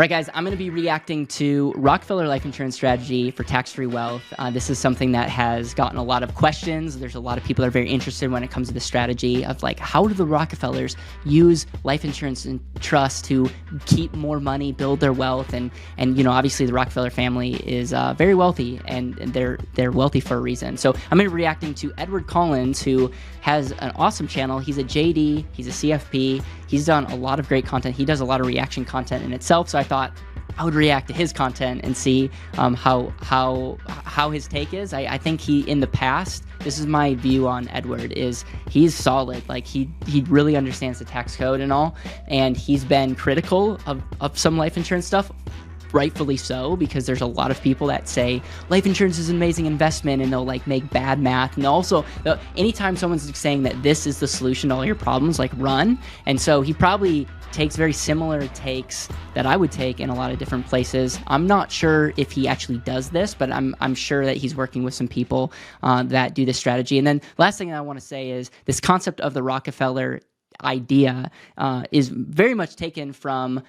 All right, guys, I'm going to be reacting to Rockefeller life insurance strategy for tax-free wealth. This is something that has gotten a lot of questions. There's a lot of people that are very interested when it comes to the strategy of like, how do the Rockefellers use life insurance and trust to keep more money, build their wealth? And you know, obviously the Rockefeller family is very wealthy, and they're wealthy for a reason. So I'm going to be reacting to Edward Collins, who has an awesome channel. He's a JD, he's a CFP. He's done a lot of great content. He does a lot of reaction content in itself. So I thought I would react to his content and see how his take is. I think he, in the past, this is my view on Edward, is he's solid. Like he really understands the tax code and all, and he's been critical of some life insurance stuff. Rightfully so, because there's a lot of people that say life insurance is an amazing investment, and they'll like make bad math. And also, anytime someone's saying that this is the solution to all your problems, like run. And so he probably takes very similar takes that I would take in a lot of different places. I'm not sure if he actually does this, but I'm sure that he's working with some people that do this strategy. And then last thing I want to say is this concept of the Rockefeller idea is very much taken from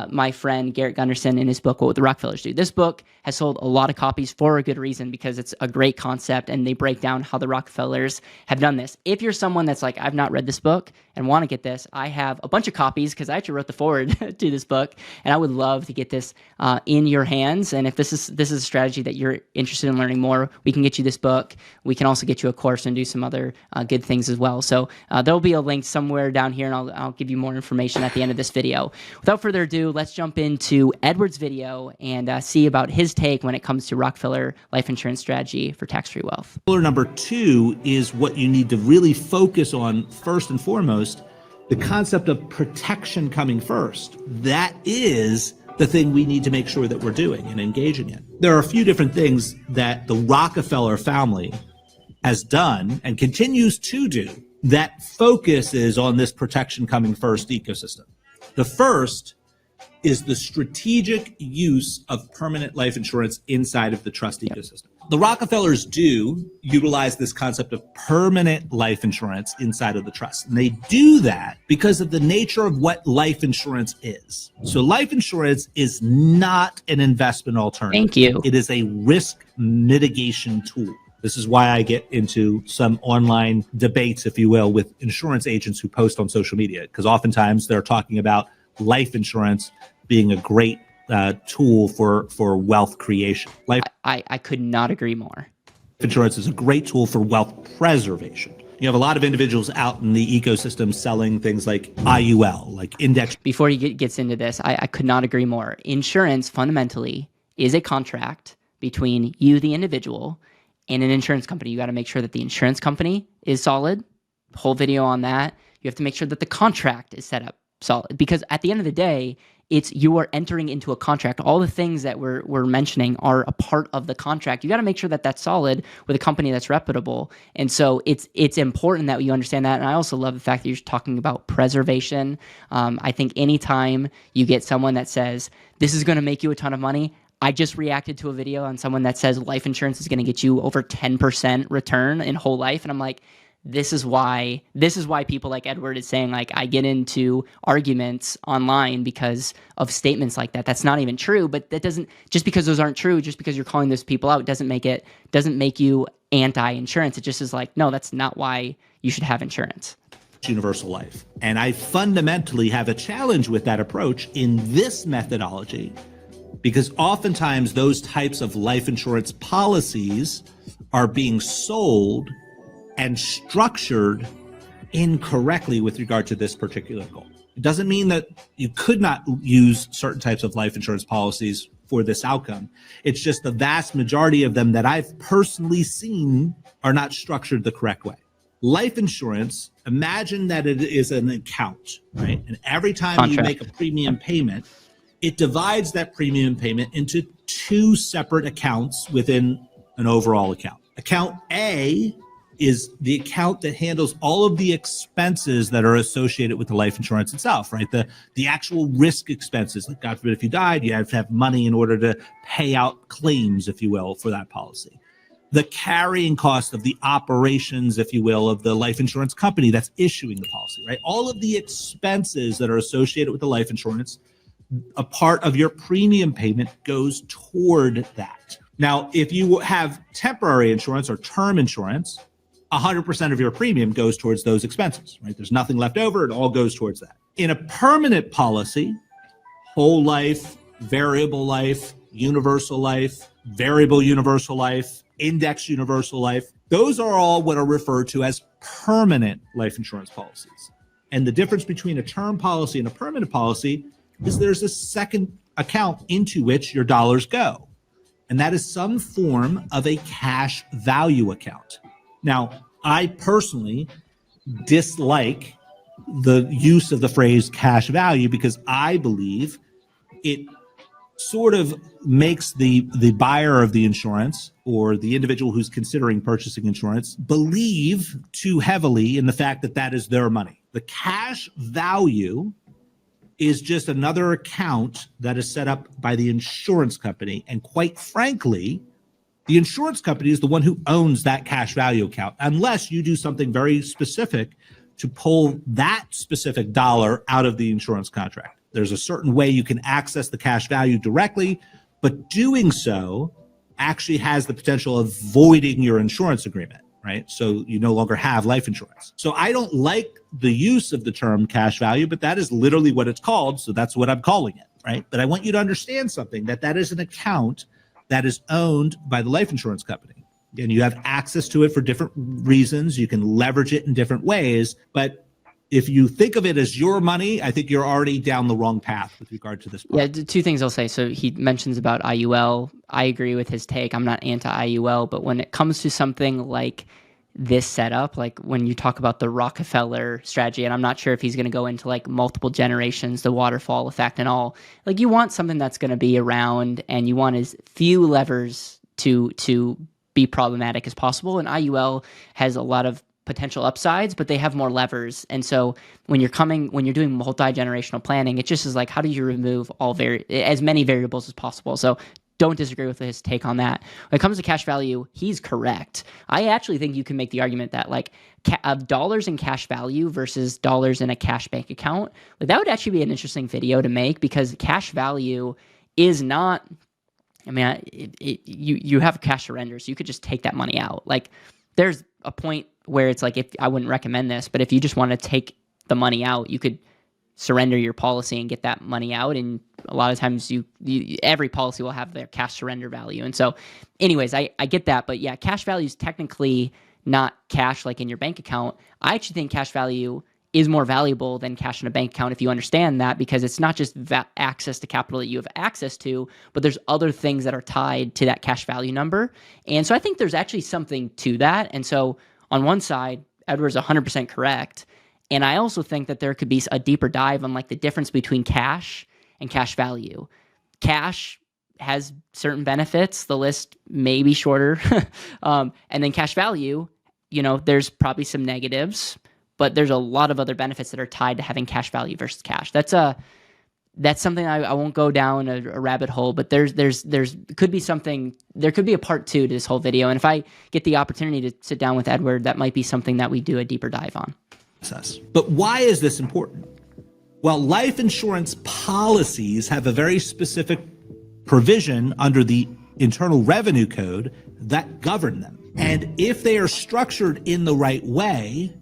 my friend Garrett Gunderson in his book, What Would the Rockefellers Do? This book has sold a lot of copies for a good reason, because it's a great concept and they break down how the Rockefellers have done this. If you're someone that's like, I've not read this book and want to get this, I have a bunch of copies because I actually wrote the foreword to this book, and I would love to get this in your hands. And if this is a strategy that you're interested in learning more, we can get you this book. We can also get you a course and do some other good things as well. So there'll be a link somewhere down here, and I'll give you more information at the end of this video. Without further ado, let's jump into Edward's video and see about his take when it comes to Rockefeller life insurance strategy for tax-free wealth. Pillar number 2 is what you need to really focus on first and foremost, the concept of protection coming first. That is the thing we need to make sure that we're doing and engaging in. There are a few different things that the Rockefeller family has done and continues to do that focuses on this protection coming first ecosystem. The first is the strategic use of permanent life insurance inside of the trust ecosystem. The Rockefellers do utilize this concept of permanent life insurance inside of the trust. And they do that because of the nature of what life insurance is. So life insurance is not an investment alternative. Thank you. It is a risk mitigation tool. This is why I get into some online debates, if you will, with insurance agents who post on social media, because oftentimes they're talking about life insurance being a great tool for wealth creation. I could not agree more. Life insurance is a great tool for wealth preservation. You have a lot of individuals out in the ecosystem selling things like IUL, like index. Before he gets into this, I could not agree more. Insurance fundamentally is a contract between you, the individual, and an insurance company. You got to make sure that the insurance company is solid. Whole video on that. You have to make sure that the contract is set up solid, because at the end of the day, you are entering into a contract. All the things that we're mentioning are a part of the contract. You got to make sure that that's solid with a company that's reputable. And so it's important that you understand that. And I also love the fact that you're talking about preservation. I think anytime you get someone that says, this is going to make you a ton of money. I just reacted to a video on someone that says life insurance is going to get you over 10% return in whole life. And I'm like, this is why people like Edward is saying, like, I get into arguments online because of statements like that. That's not even true, but that doesn't, just because those aren't true, just because you're calling those people out, doesn't make you anti-insurance. It just is like, no, that's not why you should have insurance. Universal life. And I fundamentally have a challenge with that approach in this methodology, because oftentimes those types of life insurance policies are being sold and structured incorrectly with regard to this particular goal. It doesn't mean that you could not use certain types of life insurance policies for this outcome. It's just the vast majority of them that I've personally seen are not structured the correct way. Life insurance, imagine that it is an account, right? And every time you make a premium payment, it divides that premium payment into 2 separate accounts within an overall account. Account A is the account that handles all of the expenses that are associated with the life insurance itself, right? The actual risk expenses, like God forbid if you died, you have to have money in order to pay out claims, if you will, for that policy. The carrying cost of the operations, if you will, of the life insurance company that's issuing the policy, right? All of the expenses that are associated with the life insurance a part of your premium payment goes toward that. Now, if you have temporary insurance or term insurance, 100% of your premium goes towards those expenses, right? There's nothing left over. It all goes towards that. In a permanent policy, whole life, variable life, universal life, variable universal life, index universal life, those are all what are referred to as permanent life insurance policies. And the difference between a term policy and a permanent policy is there's a second account into which your dollars go. And that is some form of a cash value account. Now, I personally dislike the use of the phrase cash value because I believe it sort of makes the buyer of the insurance or the individual who's considering purchasing insurance believe too heavily in the fact that that is their money. The cash value is just another account that is set up by the insurance company. And quite frankly, the insurance company is the one who owns that cash value account, unless you do something very specific to pull that specific dollar out of the insurance contract. There's a certain way you can access the cash value directly, but doing so actually has the potential of voiding your insurance agreement, right? So you no longer have life insurance. So I don't like the use of the term cash value, but that is literally what it's called. So that's what I'm calling it, right? But I want you to understand something, that is an account that is owned by the life insurance company. And you have access to it for different reasons. You can leverage it in different ways. But if you think of it as your money, I think you're already down the wrong path with regard to this part. Yeah, two things I'll say. So he mentions about IUL. I agree with his take. I'm not anti-IUL, but when it comes to something like this setup, like when you talk about the Rockefeller strategy, and I'm not sure if he's going to go into like multiple generations, the waterfall effect and all, like you want something that's going to be around and you want as few levers to be problematic as possible. And IUL has a lot of potential upsides, but they have more levers. And so when you're doing multi-generational planning, it just is like, how do you remove as many variables as possible? So don't disagree with his take on that. When it comes to cash value, he's correct. I actually think you can make the argument that like of dollars in cash value versus dollars in a cash bank account, like that would actually be an interesting video to make, because cash value is not, I mean, you have cash surrenders, so you could just take that money out. Like there's a point where it's like, if I wouldn't recommend this, but if you just want to take the money out, you could surrender your policy and get that money out. And a lot of times every policy will have their cash surrender value. And so anyways, I get that, but yeah, cash value is technically not cash like in your bank account. I actually think cash value is more valuable than cash in a bank account if you understand that, because it's not just access to capital that you have access to, but there's other things that are tied to that cash value number. And so I think there's actually something to that. And so on one side, Edward's 100% correct. And I also think that there could be a deeper dive on like the difference between cash and cash value. Cash has certain benefits. The list may be shorter. And then cash value, there's probably some negatives, but there's a lot of other benefits that are tied to having cash value versus cash. That's something I won't go down a rabbit hole, but there could be a part 2 to this whole video. And if I get the opportunity to sit down with Edward, that might be something that we do a deeper dive on. But why is this important? Well, life insurance policies have a very specific provision under the Internal Revenue Code that govern them. And if they are structured in the right way,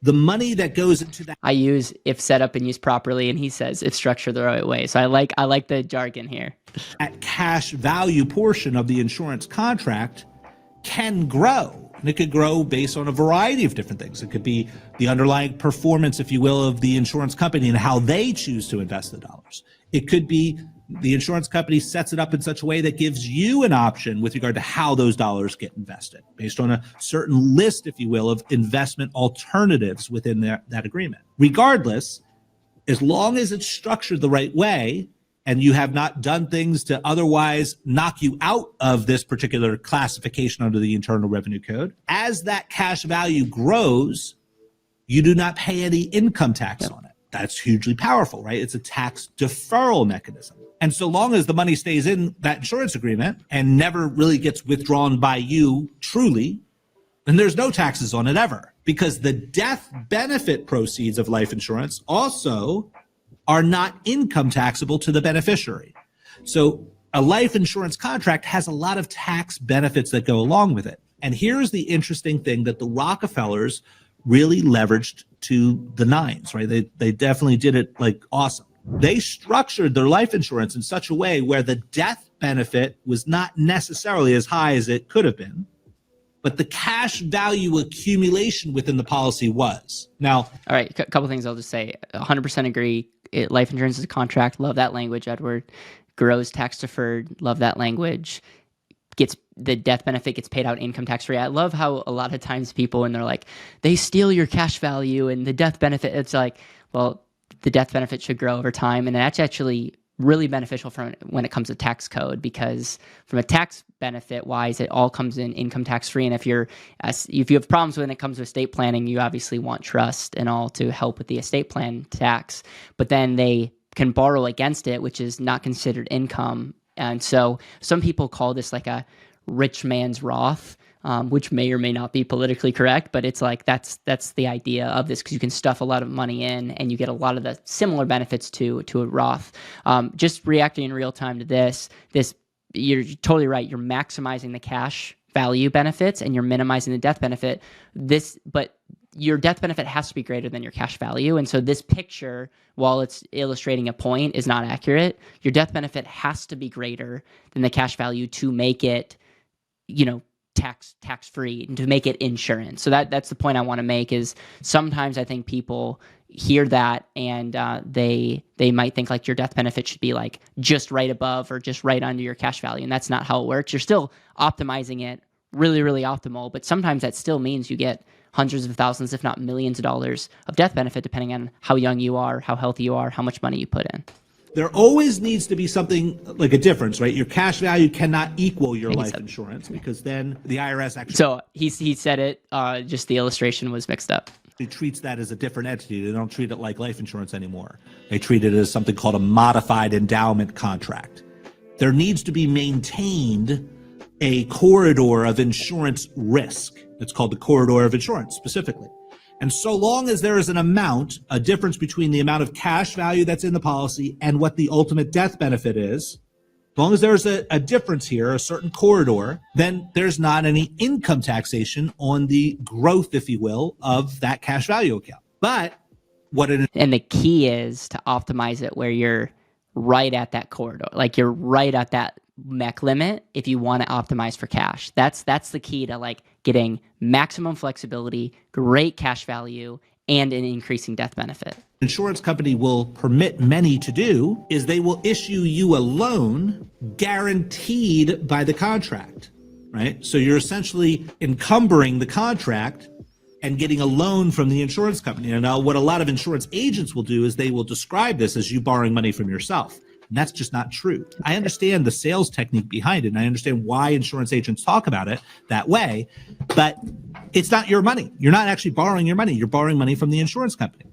the money that goes into that— I use if set up and used properly, and he says if structured the right way. So I like the jargon here. That cash value portion of the insurance contract can grow. And it could grow based on a variety of different things. It could be the underlying performance, if you will, of the insurance company and how they choose to invest the dollars. It could be the insurance company sets it up in such a way that gives you an option with regard to how those dollars get invested, based on a certain list, if you will, of investment alternatives within that agreement. Regardless, as long as it's structured the right way, and you have not done things to otherwise knock you out of this particular classification under the Internal Revenue Code, as that cash value grows, you do not pay any income tax on it. That's hugely powerful, right? It's a tax deferral mechanism. And so long as the money stays in that insurance agreement and never really gets withdrawn by you truly, then there's no taxes on it ever, because the death benefit proceeds of life insurance also are not income taxable to the beneficiary. So a life insurance contract has a lot of tax benefits that go along with it. And here's the interesting thing that the Rockefellers really leveraged to the nines, right? They definitely did it like awesome. They structured their life insurance in such a way where the death benefit was not necessarily as high as it could have been, but the cash value accumulation within the policy was. Now, all right, a couple things I'll just say. 100% agree. Life insurance is a contract. Love that language, Edward. Grows tax deferred. Love that language. The death benefit gets paid out income tax free. I love how a lot of times people, and they're like, they steal your cash value and the death benefit. It's like, well, the death benefit should grow over time, and that's actually really beneficial when it comes to tax code, because from a tax benefit wise, it all comes in income tax free. And if you have problems when it comes to estate planning, you obviously want trust and all to help with the estate plan tax, but then they can borrow against it, which is not considered income. And so some people call this like a rich man's Roth, which may or may not be politically correct, but it's like that's the idea of this, because you can stuff a lot of money in and you get a lot of the similar benefits to a Roth. Just reacting in real time to this, you're totally right. You're maximizing the cash value benefits and you're minimizing the death benefit. But your death benefit has to be greater than your cash value. And so this picture, while it's illustrating a point, is not accurate. Your death benefit has to be greater than the cash value to make it, tax-free, and to make it insurance. So that's the point I want to make, is sometimes I think people hear that and they might think like your death benefit should be like just right above or just right under your cash value. And that's not how it works. You're still optimizing it really, really optimal, but sometimes that still means you get hundreds of thousands, if not millions of dollars of death benefit, depending on how young you are, how healthy you are, how much money you put in. There always needs to be something like a difference, right? Your cash value cannot equal your life insurance, because then the IRS actually... So he said it, just the illustration was mixed up. It treats that as a different entity. They don't treat it like life insurance anymore. They treat it as something called a modified endowment contract. There needs to be maintained a corridor of insurance risk. It's called the corridor of insurance specifically. And so long as there is an amount, a difference between the amount of cash value that's in the policy and what the ultimate death benefit is, as long as there's a difference here, a certain corridor, then there's not any income taxation on the growth, if you will, of that cash value account. But and the key is to optimize it where you're right at that corridor, like you're right at that MEC limit if you want to optimize for cash. That's the key to like getting maximum flexibility, great cash value, and an increasing death benefit. Insurance company will permit many to do is they will issue you a loan guaranteed by the contract, right? So you're essentially encumbering the contract and getting a loan from the insurance company. And now what a lot of insurance agents will do is they will describe this as you borrowing money from yourself. And that's just not true. I understand the sales technique behind it, and I understand why insurance agents talk about it that way, but it's not your money. You're not actually borrowing your money. You're borrowing money from the insurance company.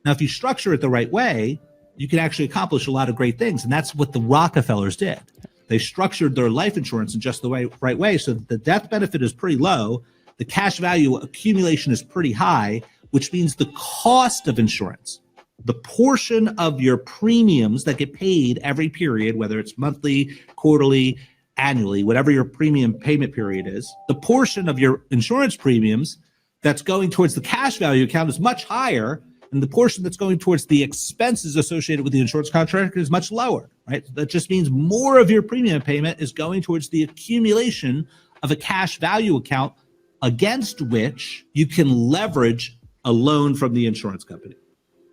Now, if you structure it the right way, you can actually accomplish a lot of great things. And that's what the Rockefellers did. They structured their life insurance in just the right way, so that the death benefit is pretty low, the cash value accumulation is pretty high, which means the cost of insurance, the portion of your premiums that get paid every period, whether it's monthly, quarterly, annually, whatever your premium payment period is, the portion of your insurance premiums that's going towards the cash value account is much higher, and the portion that's going towards the expenses associated with the insurance contract is much lower, right? That just means more of your premium payment is going towards the accumulation of a cash value account against which you can leverage a loan from the insurance company,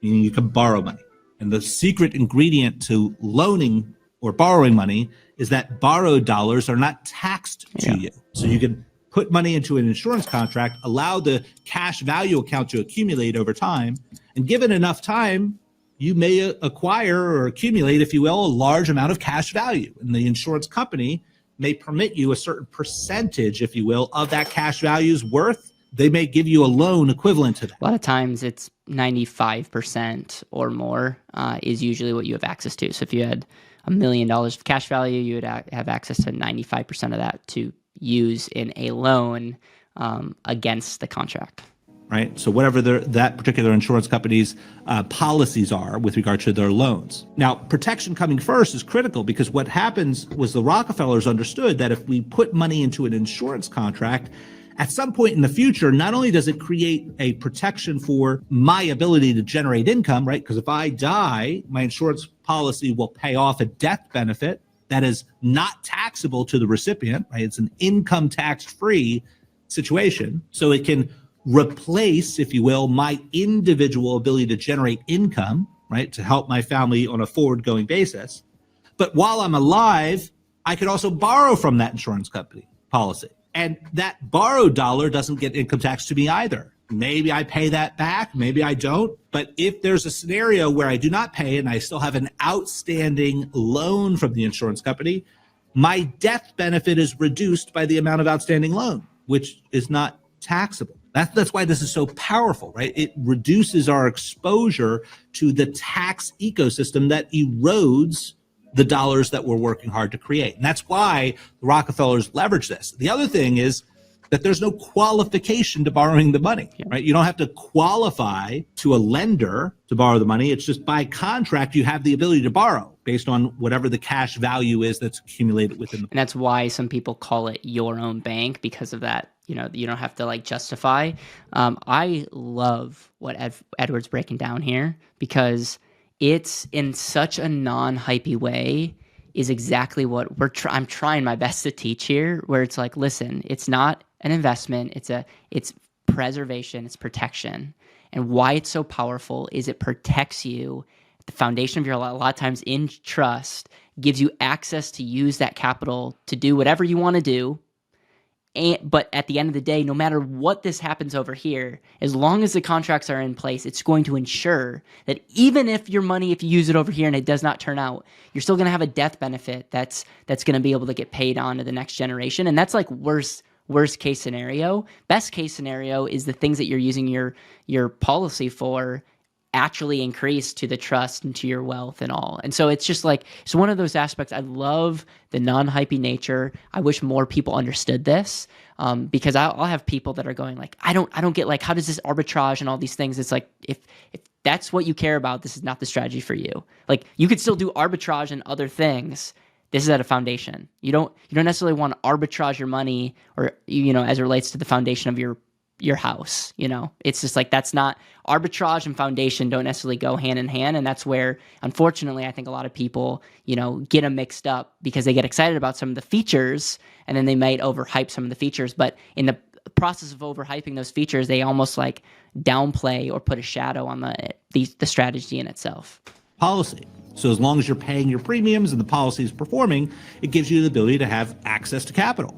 meaning you can borrow money. And the secret ingredient to loaning or borrowing money is that borrowed dollars are not taxed to you. So you can put money into an insurance contract, allow the cash value account to accumulate over time, and given enough time, you may acquire or accumulate, if you will, a large amount of cash value. And the insurance company may permit you a certain percentage, if you will, of that cash value's worth. They may give you a loan equivalent to that. A lot of times it's 95% or more is usually what you have access to. So if you had $1 million of cash value, you would have access to 95% of that to use in a loan against the contract. right? So whatever that particular insurance company's policies are with regard to their loans. Now, protection coming first is critical because what happens was the Rockefellers understood that if we put money into an insurance contract, at some point in the future, not only does it create a protection for my ability to generate income, right? Because if I die, my insurance policy will pay off a death benefit that is not taxable to the recipient, right? It's an income tax-free situation. So it can replace, if you will, my individual ability to generate income, right, to help my family on a forward-going basis. But while I'm alive, I could also borrow from that insurance company policy. And that borrowed dollar doesn't get income tax to me either. Maybe I pay that back, maybe I don't. But if there's a scenario where I do not pay and I still have an outstanding loan from the insurance company, my death benefit is reduced by the amount of outstanding loan, which is not taxable. That's why this is so powerful, right? It reduces our exposure to the tax ecosystem that erodes the dollars that we're working hard to create. And that's why the Rockefellers leverage this. The other thing is that there's no qualification to borrowing the money, right? You don't have to qualify to a lender to borrow the money. It's just by contract, you have the ability to borrow based on whatever the cash value is that's accumulated within the. And that's why some people call it your own bank because of that. You know, you don't have to like justify. I love what Edward's breaking down here because it's in such a non-hypey way is exactly what I'm trying my best to teach here, where it's like, listen, it's not an investment. It's preservation. It's protection. And why it's so powerful is it protects you. The foundation of your life, a lot of times in trust, gives you access to use that capital to do whatever you want to do. But at the end of the day, no matter what this happens over here, as long as the contracts are in place, it's going to ensure that even if your money, if you use it over here and it does not turn out, you're still going to have a death benefit that's going to be able to get paid on to the next generation. And that's like worst case scenario. Best case scenario is the things that you're using your policy for actually increase to the trust and to your wealth and all. And so it's just like, it's one of those aspects. I love the non-hypey nature. I wish more people understood this because I'll have people that are going like, I don't get like, how does this arbitrage and all these things? It's like, if that's what you care about, this is not the strategy for you. Like you could still do arbitrage and other things. This is at a foundation. You don't necessarily want to arbitrage your money or, you know, as it relates to the foundation of your house, you know, it's just like, that's not arbitrage and foundation don't necessarily go hand in hand. And that's where, unfortunately, I think a lot of people, you know, get them mixed up because they get excited about some of the features and then they might overhype some of the features. But in the process of overhyping those features, they almost like downplay or put a shadow on the strategy in itself. Policy. So as long as you're paying your premiums and the policy is performing, it gives you the ability to have access to capital,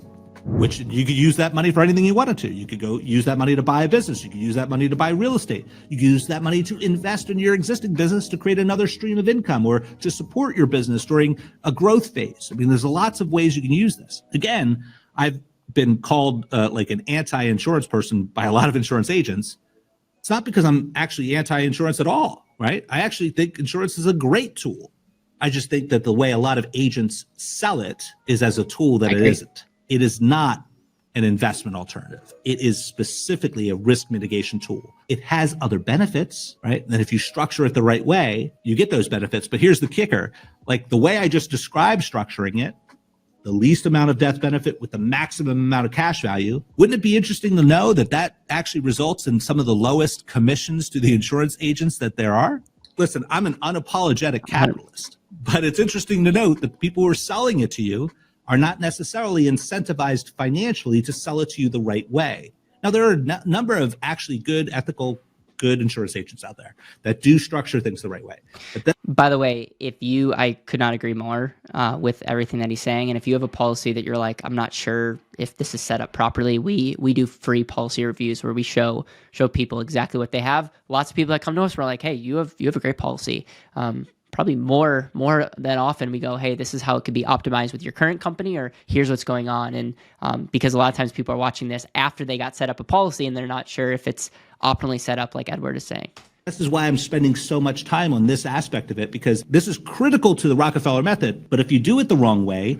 which you could use that money for anything you wanted to. You could go use that money to buy a business. You could use that money to buy real estate. You could use that money to invest in your existing business to create another stream of income or to support your business during a growth phase. I mean, there's lots of ways you can use this. Again, I've been called like an anti-insurance person by a lot of insurance agents. It's not because I'm actually anti-insurance at all, right? I actually think insurance is a great tool. I just think that the way a lot of agents sell it is as a tool that it isn't. It is not an investment alternative. It is specifically a risk mitigation tool. It has other benefits, right? And if you structure it the right way, you get those benefits. But here's the kicker. Like the way I just described structuring it, the least amount of death benefit with the maximum amount of cash value, wouldn't it be interesting to know that that actually results in some of the lowest commissions to the insurance agents that there are? Listen, I'm an unapologetic capitalist, but it's interesting to note that people who are selling it to you are not necessarily incentivized financially to sell it to you the right way. Now, there are a number of actually good, ethical, good insurance agents out there that do structure things the right way. But by the way, I could not agree more with everything that he's saying. And if you have a policy that you're like, I'm not sure if this is set up properly, we do free policy reviews where we show people exactly what they have. Lots of people that come to us, we're like, hey, you have a great policy. Probably more than often we go, hey, this is how it could be optimized with your current company, or here's what's going on. And because a lot of times people are watching this after they got set up a policy and they're not sure if it's optimally set up like Edward is saying. This is why I'm spending so much time on this aspect of it, because this is critical to the Rockefeller method. But if you do it the wrong way,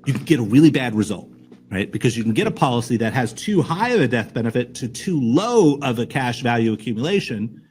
you can get a really bad result. right? Because you can get a policy that has too high of a death benefit to too low of a cash value accumulation,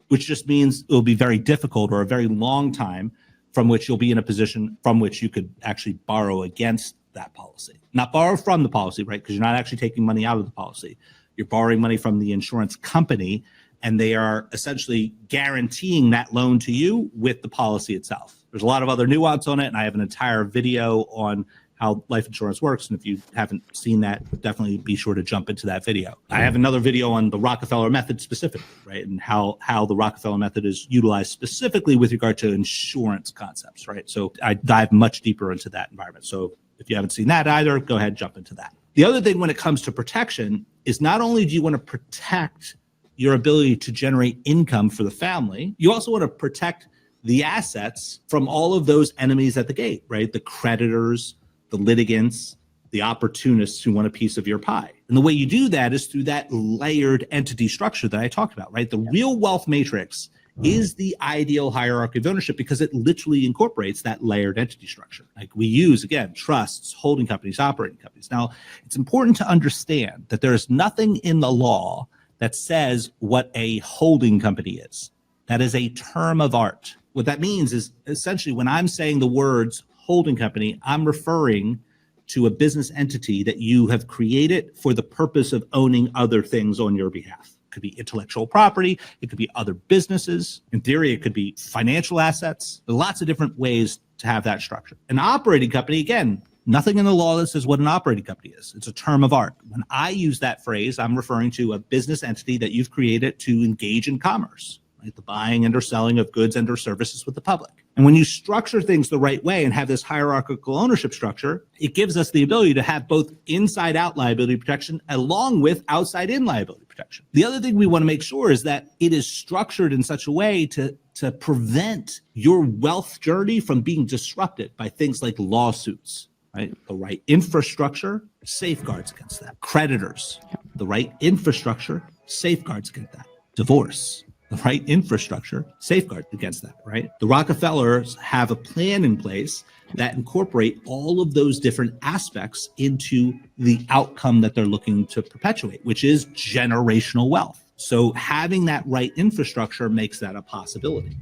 which just means it will be very difficult or a very long time from which you'll be in a position from which you could actually borrow against that policy. Not borrow from the policy, right? Because you're not actually taking money out of the policy. You're borrowing money from the insurance company, and they are essentially guaranteeing that loan to you with the policy itself. There's a lot of other nuance on it, and I have an entire video on how life insurance works. And if you haven't seen that, definitely be sure to jump into that video. I have another video on the Rockefeller method specifically, right? And how the Rockefeller method is utilized specifically with regard to insurance concepts, right? So I dive much deeper into that environment. So if you haven't seen that either, go ahead, jump into that. The other thing when it comes to protection is not only do you want to protect your ability to generate income for the family, you also want to protect the assets from all of those enemies at the gate, right? The creditors, the litigants, the opportunists who want a piece of your pie. And the way you do that is through that layered entity structure that I talked about, right? The real wealth matrix is the ideal hierarchy of ownership because it literally incorporates that layered entity structure. Like we use, again, trusts, holding companies, operating companies. Now, it's important to understand that there is nothing in the law that says what a holding company is. That is a term of art. What that means is essentially when I'm saying the words holding company, I'm referring to a business entity that you have created for the purpose of owning other things on your behalf. It could be intellectual property. It could be other businesses. In theory, it could be financial assets. There are lots of different ways to have that structure. An operating company, again, nothing in the law that says what an operating company is. It's a term of art. When I use that phrase, I'm referring to a business entity that you've created to engage in commerce, right? The buying and or selling of goods and or services with the public. And when you structure things the right way and have this hierarchical ownership structure, it gives us the ability to have both inside-out liability protection along with outside-in liability protection. The other thing we want to make sure is that it is structured in such a way to prevent your wealth journey from being disrupted by things like lawsuits, right? The right infrastructure safeguards against that. Creditors, the right infrastructure safeguards against that. Divorce, the right infrastructure safeguard against that, right? The Rockefellers have a plan in place that incorporate all of those different aspects into the outcome that they're looking to perpetuate, which is generational wealth. So having that right infrastructure makes that a possibility.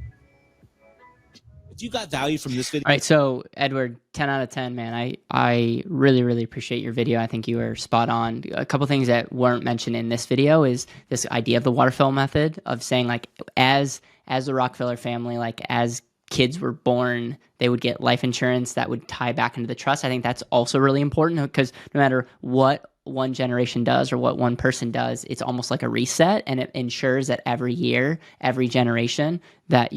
If you got value from this video. All right, so Edward, 10 out of 10, man. I really, really appreciate your video. I think you were spot on. A couple things that weren't mentioned in this video is this idea of the waterfall method of saying like as the Rockefeller family, like as kids were born, they would get life insurance that would tie back into the trust. I think that's also really important because no matter what one generation does or what one person does, it's almost like a reset, and it ensures that every year, every generation, that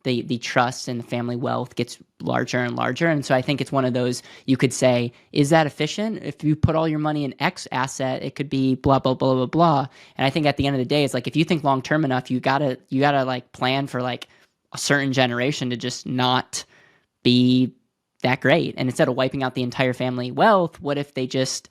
the trust and the family wealth gets larger and larger. And so I think it's one of those, you could say, is that efficient? If you put all your money in X asset, it could be blah, blah, blah, blah, blah. And I think at the end of the day, it's like, if you think long-term enough, you gotta like plan for like a certain generation to just not be that great. And instead of wiping out the entire family wealth, what if they just,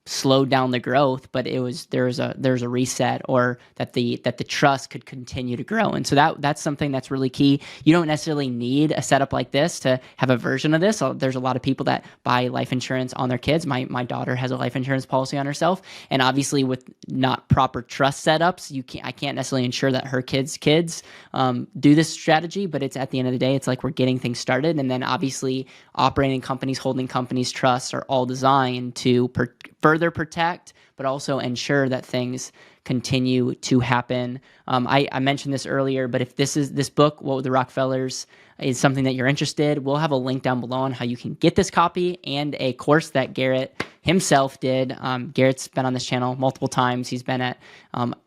slowed down the growth, but there's a reset, or that the trust could continue to grow. And so that's something that's really key. You don't necessarily need a setup like this to have a version of this. There's a lot of people that buy life insurance on their kids. My daughter has a life insurance policy on herself, and obviously with not proper trust setups, I can't necessarily ensure that her kids do this strategy. But it's at the end of the day, it's like we're getting things started, and then obviously operating companies, holding companies, trusts are all designed to further protect, but also ensure that things continue to happen. I mentioned this earlier, but if this book, What Would the Rockefellers, is something that you're interested, we'll have a link down below on how you can get this copy and a course that Garrett himself did. Garrett's been on this channel multiple times. He's been at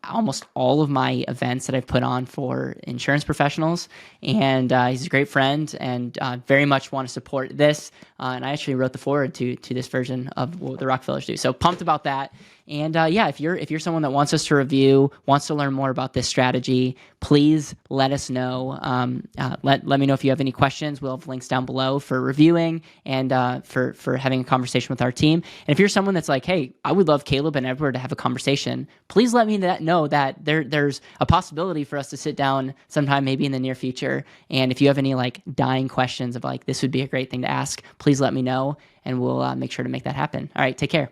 almost all of my events that I've put on for insurance professionals, and he's a great friend, and very much want to support this. And I actually wrote the foreword to this version of What the Rockefellers do. So pumped about that. And yeah, if you're someone that wants us to review, wants to learn more about this strategy, please let us know. Let me know if you have any questions. We'll have links down below for reviewing and for having a conversation with our team. And if you're someone that's like, hey, I would love Caleb and Edward to have a conversation, please let me know that there's a possibility for us to sit down sometime, maybe in the near future. And if you have any like dying questions of like, this would be a great thing to ask, please let me know, and we'll make sure to make that happen. All right, take care.